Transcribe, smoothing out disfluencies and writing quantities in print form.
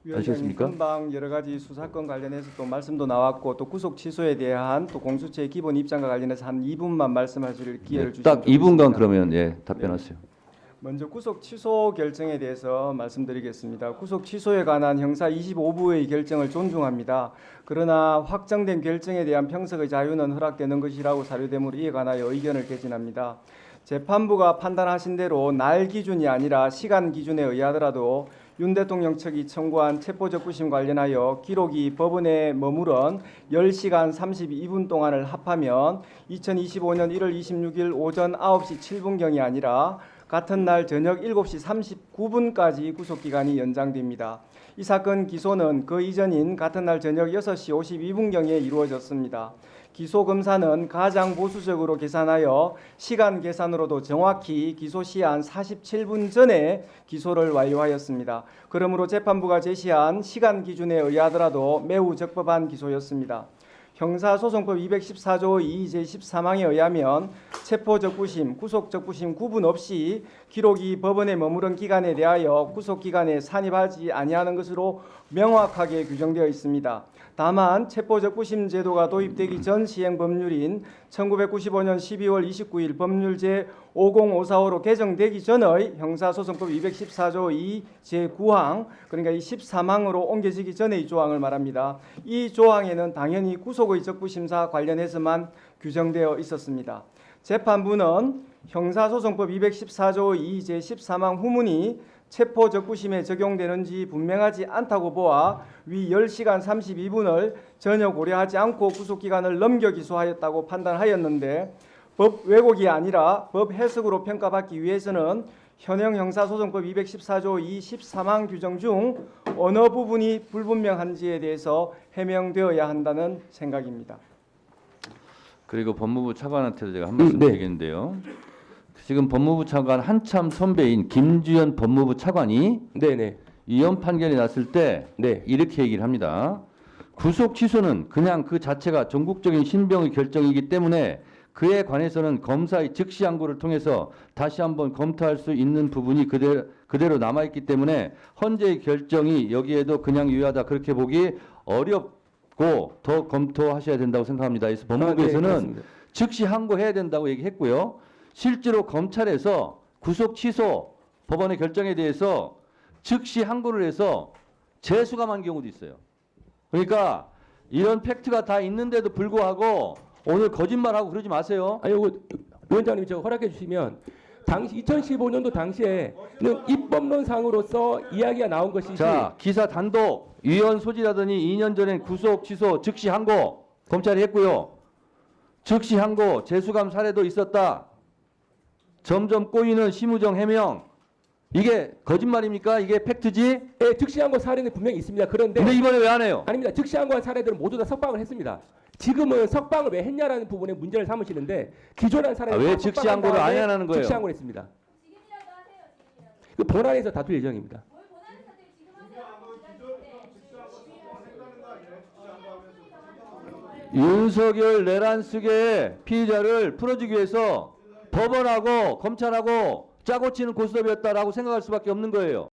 위원장님, 아시겠습니까? 금방 여러 가지 수사권 관련해서 또 말씀도 나왔고 또 구속 취소에 대한 또 공수처의 기본 입장과 관련해서 한 2분만 말씀하실 기회를 주시면 딱 2분간 좋겠습니다. 그러면 답변하세요. 먼저 구속 취소 결정에 대해서 말씀드리겠습니다. 구속 취소에 관한 형사 25부의 결정을 존중합니다. 그러나 확정된 결정에 대한 평석의 자유는 허락되는 것이라고 사료되므로 이에 관하여 의견을 개진합니다. 재판부가 판단하신 대로 날 기준이 아니라 시간 기준에 의하더라도 윤 대통령 측이 청구한 체포적부심 관련하여 기록이 법원에 머무른 10시간 32분 동안을 합하면 2025년 1월 26일 오전 9시 7분경이 아니라 같은 날 저녁 7시 39분까지 구속기간이 연장됩니다. 이 사건 기소는 그 이전인 같은 날 저녁 6시 52분경에 이루어졌습니다. 기소 검사는 가장 보수적으로 계산하여 시간 계산으로도 정확히 기소 시한 47분 전에 기소를 완료하였습니다. 그러므로 재판부가 제시한 시간 기준에 의하더라도 매우 적법한 기소였습니다. 형사소송법 214조 2 제13항에 의하면 체포적부심, 구속적부심 구분 없이 기록이 법원에 머무른 기간에 대하여 구속기간에 산입하지 아니하는 것으로 명확하게 규정되어 있습니다. 다만 체포적부심 제도가 도입되기 전 시행 법률인 1995년 12월 29일 법률 제50545로 개정되기 전의 형사소송법 214조 2 제9항 그러니까 이 13항으로 옮겨지기 전에 이 조항을 말합니다. 이 조항에는 당연히 구속의 적부심사 관련해서만 규정되어 있었습니다. 재판부는 형사소송법 214조 2 제13항 후문이 체포적부심에 적용되는지 분명하지 않다고 보아 위 10시간 32분을 전혀 고려하지 않고 구속기간을 넘겨 기소하였다고 판단하였는데 법 왜곡이 아니라 법 해석으로 평가받기 위해서는 현행 형사소송법 214조 2 13항 규정 중 어느 부분이 불분명한지에 대해서 해명되어야 한다는 생각입니다. 그리고 법무부 차관한테도 제가 한 말씀 드리겠는데요. 지금 법무부 차관 한참 선배인 김주현 법무부 차관이 이혼 판결이 났을 때 이렇게 얘기를 합니다. 구속 취소는 그냥 그 자체가 전국적인 신병의 결정이기 때문에 그에 관해서는 검사의 즉시 항고를 통해서 다시 한번 검토할 수 있는 부분이 그대로 남아있기 때문에 헌재의 결정이 여기에도 그냥 유효하다 그렇게 보기 어렵고 더 검토하셔야 된다고 생각합니다. 그래서 법무부에서는 즉시 항고해야 된다고 얘기했고요. 실제로 검찰에서 구속 취소 법원의 결정에 대해서 즉시 항고를 해서 재수감한 경우도 있어요. 그러니까 이런 팩트가 다 있는데도 불구하고 오늘 거짓말하고 그러지 마세요. 아니, 위원장님 저 허락해 주시면 당시 2015년도 당시에는 입법론상으로서 이야기가 나온 것이지. 자, 기사 단독 위헌 소지라더니 2년 전엔 구속 취소 즉시 항고 검찰이 했고요. 즉시 항고 재수감 사례도 있었다. 점점 꼬이는 심우정 해명. 이게 거짓말입니까? 이게 팩트지? 예, 즉시한 거 사례는 분명히 있습니다. 그런데 이번에 왜 안 해요? 아닙니다. 즉시한 거 사례들은 모두 다 석방을 했습니다. 지금은 석방을 왜 했냐라는 부분에 문제를 삼으시는데 기존한 사례는 왜 다 즉시 석방한 항고를 안 다음에 해라는 거예요? 즉시 항고를 했습니다. 그 본안에서 다툴 예정입니다. 윤석열 내란숙의 피의자를 풀어주기 위해서 법원하고 검찰하고 짜고 치는 고스톱이었다라고 생각할 수밖에 없는 거예요.